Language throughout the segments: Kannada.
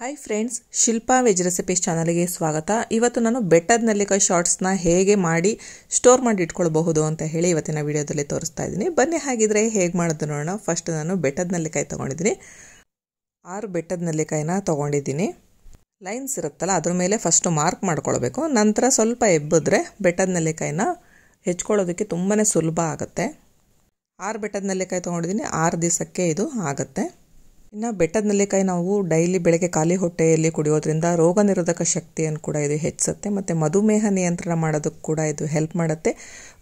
Hi friends, Shilpa veg recipes ಚಾನಲ್ಗೆ ಸ್ವಾಗತ. ಇವತ್ತು ನಾನು ಬೆಟ್ಟದ ನೆಲ್ಲಿಕಾಯಿ ಶಾರ್ಟ್ಸ್ನ ಹೇಗೆ ಮಾಡಿ ಸ್ಟೋರ್ ಮಾಡಿ ಇಟ್ಕೊಳ್ಬಹುದು ಅಂತ ಹೇಳಿ ಇವತ್ತಿನ ವಿಡಿಯೋದಲ್ಲಿ ತೋರಿಸ್ತಾ ಇದ್ದೀನಿ. ಬನ್ನಿ ಹಾಗಿದ್ರೆ ಹೇಗೆ ಮಾಡೋದು ನೋಡೋಣ. ಫಸ್ಟ್ ನಾನು ಬೆಟ್ಟದ ನೆಲ್ಲಿಕಾಯಿ ತೊಗೊಂಡಿದ್ದೀನಿ. 6 ಬೆಟ್ಟದ ನೆಲ್ಲಿಕಾಯಿನ ತೊಗೊಂಡಿದ್ದೀನಿ. ಲೈನ್ಸ್ ಇರುತ್ತಲ್ಲ ಅದ್ರ ಮೇಲೆ ಫಸ್ಟು ಮಾರ್ಕ್ ಮಾಡ್ಕೊಳ್ಬೇಕು. ನಂತರ ಸ್ವಲ್ಪ ಎಬ್ಬಿದ್ರೆ ಬೆಟ್ಟದ ನೆಲ್ಲಿಕಾಯಿನ ಹೆಚ್ಕೊಳ್ಳೋದಕ್ಕೆ ತುಂಬಾ ಸುಲಭ ಆಗುತ್ತೆ. 6 ಬೆಟ್ಟದ ನೆಲ್ಲಿಕಾಯಿ ತೊಗೊಂಡಿದ್ದೀನಿ. 6 ದಿವಸಕ್ಕೆ ಇದು ಆಗುತ್ತೆ. ಇನ್ನು ಬೆಟ್ಟದ ನೆಲ್ಲಿಕಾಯಿ ನಾವು ಡೈಲಿ ಬೆಳಗ್ಗೆ ಖಾಲಿ ಹೊಟ್ಟೆಯಲ್ಲಿ ಕುಡಿಯೋದ್ರಿಂದ ರೋಗ ನಿರೋಧಕ ಶಕ್ತಿಯನ್ನು ಕೂಡ ಇದು ಹೆಚ್ಚಿಸುತ್ತೆ. ಮತ್ತು ಮಧುಮೇಹ ನಿಯಂತ್ರಣ ಮಾಡೋದಕ್ಕೆ ಕೂಡ ಇದು ಹೆಲ್ಪ್ ಮಾಡುತ್ತೆ.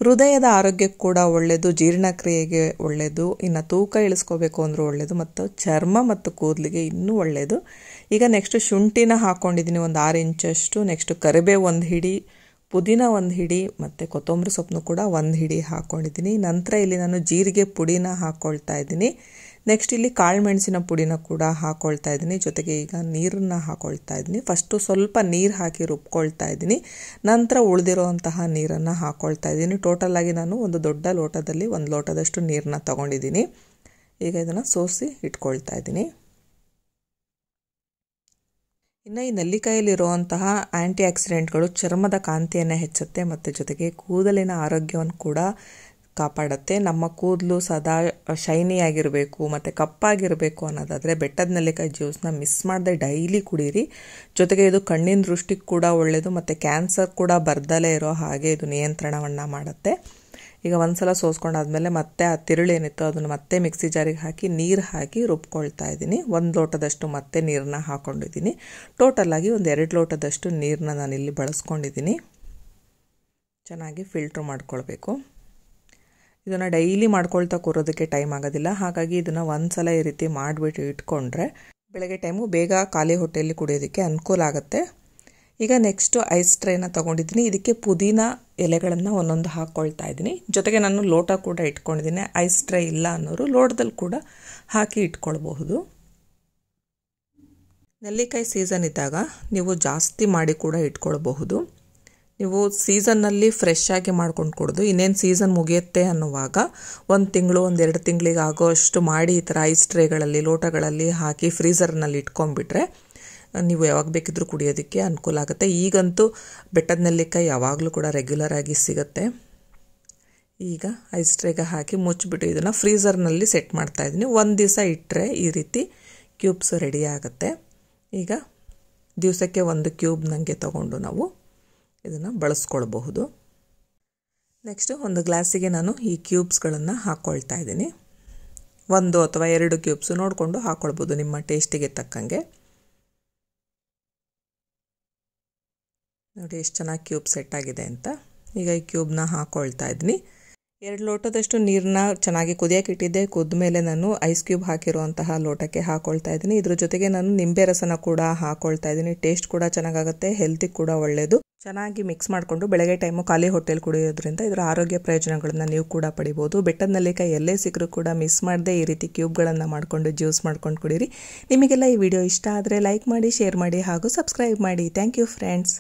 ಹೃದಯದ ಆರೋಗ್ಯಕ್ಕೆ ಕೂಡ ಒಳ್ಳೆಯದು, ಜೀರ್ಣಕ್ರಿಯೆಗೆ ಒಳ್ಳೆಯದು, ಇನ್ನು ತೂಕ ಇಳಿಸ್ಕೋಬೇಕು ಅಂದರೂ ಒಳ್ಳೆಯದು, ಮತ್ತು ಚರ್ಮ ಮತ್ತು ಕೂದಲಿಗೆ ಇನ್ನೂ ಒಳ್ಳೆಯದು. ಈಗ ನೆಕ್ಸ್ಟ್ ಶುಂಠಿನ ಹಾಕ್ಕೊಂಡಿದ್ದೀನಿ, ಒಂದು 6 ಇಂಚಷ್ಟು. ನೆಕ್ಸ್ಟ್ ಕರಿಬೇವು 1 ಹಿಡಿ, ಪುದೀನ 1 ಹಿಡಿ, ಮತ್ತು ಕೊತ್ತಂಬರಿ ಸೊಪ್ಪನ್ನು ಕೂಡ 1 ಹಿಡಿ ಹಾಕ್ಕೊಂಡಿದ್ದೀನಿ. ನಂತರ ಇಲ್ಲಿ ನಾನು ಜೀರಿಗೆ ಪುಡಿನ ಹಾಕ್ಕೊಳ್ತಾ ಇದ್ದೀನಿ. ನೆಕ್ಸ್ಟ್ ಇಲ್ಲಿ ಕಾಳು ಮೆಣಸಿನ ಪುಡಿನ ಕೂಡ ಹಾಕ್ಕೊಳ್ತಾ ಇದ್ದೀನಿ. ಜೊತೆಗೆ ಈಗ ನೀರನ್ನು ಹಾಕ್ಕೊಳ್ತಾ ಇದ್ದೀನಿ. ಫಸ್ಟು ಸ್ವಲ್ಪ ನೀರು ಹಾಕಿ ರುಬ್ಕೊಳ್ತಾ ಇದ್ದೀನಿ. ನಂತರ ಉಳಿದಿರೋಂತಹ ನೀರನ್ನು ಹಾಕ್ಕೊಳ್ತಾ ಇದ್ದೀನಿ. ಟೋಟಲಾಗಿ ನಾನು ಒಂದು ದೊಡ್ಡ ಲೋಟದಲ್ಲಿ 1 ಲೋಟದಷ್ಟು ನೀರನ್ನ ತೊಗೊಂಡಿದ್ದೀನಿ. ಈಗ ಇದನ್ನು ಸೋಸಿ ಇಟ್ಕೊಳ್ತಾ ಇದ್ದೀನಿ. ಇನ್ನು ಈ ನೆಲ್ಲಿಕಾಯಲ್ಲಿರುವಂತಹ ಆ್ಯಂಟಿ ಆಕ್ಸಿಡೆಂಟ್ಗಳು ಚರ್ಮದ ಕಾಂತಿಯನ್ನು ಹೆಚ್ಚುತ್ತೆ ಮತ್ತು ಜೊತೆಗೆ ಕೂದಲಿನ ಆರೋಗ್ಯವನ್ನು ಕೂಡ ಕಾಪಾಡುತ್ತೆ. ನಮ್ಮ ಕೂದಲು ಸದಾ ಶೈನಿ ಆಗಿರಬೇಕು ಮತ್ತು ಕಪ್ಪಾಗಿರಬೇಕು ಅನ್ನೋದಾದರೆ ಬೆಟ್ಟದ ನೆಲ್ಲಿಕಾಯಿ ಜ್ಯೂಸನ್ನ ಮಿಸ್ ಮಾಡದೆ ಡೈಲಿ ಕುಡೀರಿ. ಜೊತೆಗೆ ಇದು ಕಣ್ಣಿನ ದೃಷ್ಟಿಗೆ ಕೂಡ ಒಳ್ಳೆಯದು ಮತ್ತು ಕ್ಯಾನ್ಸರ್ ಕೂಡ ಬರ್ದಲೇ ಇರೋ ಹಾಗೆ ಇದು ನಿಯಂತ್ರಣವನ್ನು ಮಾಡುತ್ತೆ. ಈಗ ಒಂದ್ಸಲ ಸೋಸ್ಕೊಂಡಾದ್ಮೇಲೆ ಮತ್ತೆ ಆ ತಿರುಳು ಏನಿತ್ತು ಅದನ್ನು ಮತ್ತೆ ಮಿಕ್ಸಿ ಜಾರಿಗೆ ಹಾಕಿ ನೀರು ಹಾಕಿ ರುಬ್ಕೊಳ್ತಾ ಇದ್ದೀನಿ. 1 ಲೋಟದಷ್ಟು ಮತ್ತೆ ನೀರನ್ನ ಹಾಕ್ಕೊಂಡಿದ್ದೀನಿ. ಟೋಟಲಾಗಿ ಒಂದು 2 ಲೋಟದಷ್ಟು ನೀರನ್ನ ನಾನಿಲ್ಲಿ ಬಳಸ್ಕೊಂಡಿದ್ದೀನಿ. ಚೆನ್ನಾಗಿ ಫಿಲ್ಟ್ರ್ ಮಾಡ್ಕೊಳ್ಬೇಕು. ಇದನ್ನು ಡೈಲಿ ಮಾಡ್ಕೊಳ್ತಾ ಕೂರೋದಕ್ಕೆ ಟೈಮ್ ಆಗೋದಿಲ್ಲ. ಹಾಗಾಗಿ ಇದನ್ನು ಒಂದ್ಸಲ ಈ ರೀತಿ ಮಾಡಿಬಿಟ್ಟು ಇಟ್ಕೊಂಡ್ರೆ ಬೆಳಗ್ಗೆ ಟೈಮು ಬೇಗ ಖಾಲಿ ಹೊಟ್ಟೆಯಲ್ಲಿ ಕುಡಿಯೋದಕ್ಕೆ ಅನುಕೂಲ ಆಗುತ್ತೆ. ಈಗ ನೆಕ್ಸ್ಟು ಐಸ್ ಟ್ರೇನ ತೊಗೊಂಡಿದ್ದೀನಿ. ಇದಕ್ಕೆ ಪುದೀನ ಎಲೆಗಳನ್ನು ಒಂದೊಂದು ಹಾಕ್ಕೊಳ್ತಾ ಇದ್ದೀನಿ. ಜೊತೆಗೆ ನಾನು ಲೋಟ ಕೂಡ ಇಟ್ಕೊಂಡಿದ್ದೀನಿ. ಐಸ್ ಟ್ರೇ ಇಲ್ಲ ಅನ್ನೋರು ಲೋಟದಲ್ಲಿ ಕೂಡ ಹಾಕಿ ಇಟ್ಕೊಳ್ಬಹುದು. ನೆಲ್ಲಿಕಾಯಿ ಸೀಸನ್ ಇದ್ದಾಗ ನೀವು ಜಾಸ್ತಿ ಮಾಡಿ ಕೂಡ ಇಟ್ಕೊಳ್ಬಹುದು. ನೀವು ಸೀಸನ್ನಲ್ಲಿ ಫ್ರೆಶ್ ಆಗಿ ಮಾಡ್ಕೊಂಡು ಕೊಡೋದು, ಇನ್ನೇನು ಸೀಸನ್ ಮುಗಿಯುತ್ತೆ ಅನ್ನುವಾಗ 1 ತಿಂಗಳು 1-2 ತಿಂಗಳಿಗೆ ಆಗೋ ಅಷ್ಟು ಮಾಡಿ ಈ ಥರ ಐಸ್ ಟ್ರೇಗಳಲ್ಲಿ ಲೋಟಗಳಲ್ಲಿ ಹಾಕಿ ಫ್ರೀಝರ್ನಲ್ಲಿ ಇಟ್ಕೊಂಡ್ಬಿಟ್ರೆ ನೀವು ಯಾವಾಗ ಬೇಕಿದ್ರೂ ಕುಡಿಯೋದಕ್ಕೆ ಅನುಕೂಲ ಆಗುತ್ತೆ. ಈಗಂತೂ ಬೆಟ್ಟದ ನೆಲ್ಲಿಕಾಯಿ ಯಾವಾಗಲೂ ಕೂಡ ರೆಗ್ಯುಲರ್ ಆಗಿ ಸಿಗುತ್ತೆ. ಈಗ ಐಸ್ ಟ್ರೇಗೆ ಹಾಕಿ ಮುಚ್ಚಿಬಿಟ್ಟು ಇದನ್ನು ಫ್ರೀಝರ್ನಲ್ಲಿ ಸೆಟ್ ಮಾಡ್ತಾಯಿದ್ದೀನಿ. 1 ದಿವಸ ಇಟ್ಟರೆ ಈ ರೀತಿ ಕ್ಯೂಬ್ಸ್ ರೆಡಿ ಆಗುತ್ತೆ. ಈಗ ದಿವಸಕ್ಕೆ 1 ಕ್ಯೂಬ್ ನನಗೆ ತಗೊಂಡು ನಾವು ಇದನ್ನು ಬಳಸ್ಕೊಳ್ಬಹುದು. ನೆಕ್ಸ್ಟು ಒಂದು ಗ್ಲಾಸಿಗೆ ನಾನು ಈ ಕ್ಯೂಬ್ಸ್ಗಳನ್ನು ಹಾಕ್ಕೊಳ್ತಾ ಇದ್ದೀನಿ. 1 ಅಥವಾ 2 ಕ್ಯೂಬ್ಸು ನೋಡಿಕೊಂಡು ಹಾಕ್ಕೊಳ್ಬೋದು ನಿಮ್ಮ ಟೇಸ್ಟಿಗೆ ತಕ್ಕಂಗೆ. ನೋಡಿ ಎಷ್ಟು ಚೆನ್ನಾಗಿ ಕ್ಯೂಬ್ ಸೆಟ್ ಆಗಿದೆ ಅಂತ. ಈಗ ಈ ಕ್ಯೂಬ್ನ ಹಾಕ್ಕೊಳ್ತಾ ಇದ್ದೀನಿ. 2 ಲೋಟದಷ್ಟು ನೀರನ್ನ ಚೆನ್ನಾಗಿ ಕುದಿಯೋಕೆ ಇಟ್ಟಿದ್ದೆ. ಕುದ್ದ ಮೇಲೆ ನಾನು ಐಸ್ ಕ್ಯೂಬ್ ಹಾಕಿರುವಂತಹ ಲೋಟಕ್ಕೆ ಹಾಕ್ಕೊಳ್ತಾ ಇದ್ದೀನಿ. ಇದ್ರ ಜೊತೆಗೆ ನಾನು ನಿಂಬೆ ರಸನ ಕೂಡ ಹಾಕ್ಕೊಳ್ತಾ ಇದ್ದೀನಿ. ಟೇಸ್ಟ್ ಕೂಡ ಚೆನ್ನಾಗಾಗುತ್ತೆ, ಹೆಲ್ತಿಗೆ ಕೂಡ ಒಳ್ಳೆಯದು. ಚೆನ್ನಾಗಿ ಮಿಕ್ಸ್ ಮಾಡಿಕೊಂಡು ಬೆಳಗ್ಗೆ ಟೈಮು ಖಾಲಿ ಹೊಟ್ಟೆಲಿ ಕುಡಿಯೋದ್ರಿಂದ ಇದರ ಆರೋಗ್ಯ ಪ್ರಯೋಜನಗಳನ್ನ ನೀವು ಕೂಡ ಪಡಿಬೋದು. ಬೆಟ್ಟದ ನೆಲ್ಲಿಕಾಯಿ ಎಲ್ಲೇ ಸಿಕ್ಕರೂ ಕೂಡ ಮಿಸ್ ಮಾಡದೆ ಈ ರೀತಿ ಕ್ಯೂಬ್ಗಳನ್ನು ಮಾಡಿಕೊಂಡು ಜ್ಯೂಸ್ ಮಾಡ್ಕೊಂಡು ಕುಡೀರಿ. ನಿಮಗೆಲ್ಲ ಈ ವಿಡಿಯೋ ಇಷ್ಟ ಆದರೆ ಲೈಕ್ ಮಾಡಿ, ಶೇರ್ ಮಾಡಿ ಹಾಗೂ ಸಬ್ಸ್ಕ್ರೈಬ್ ಮಾಡಿ. Thank you friends.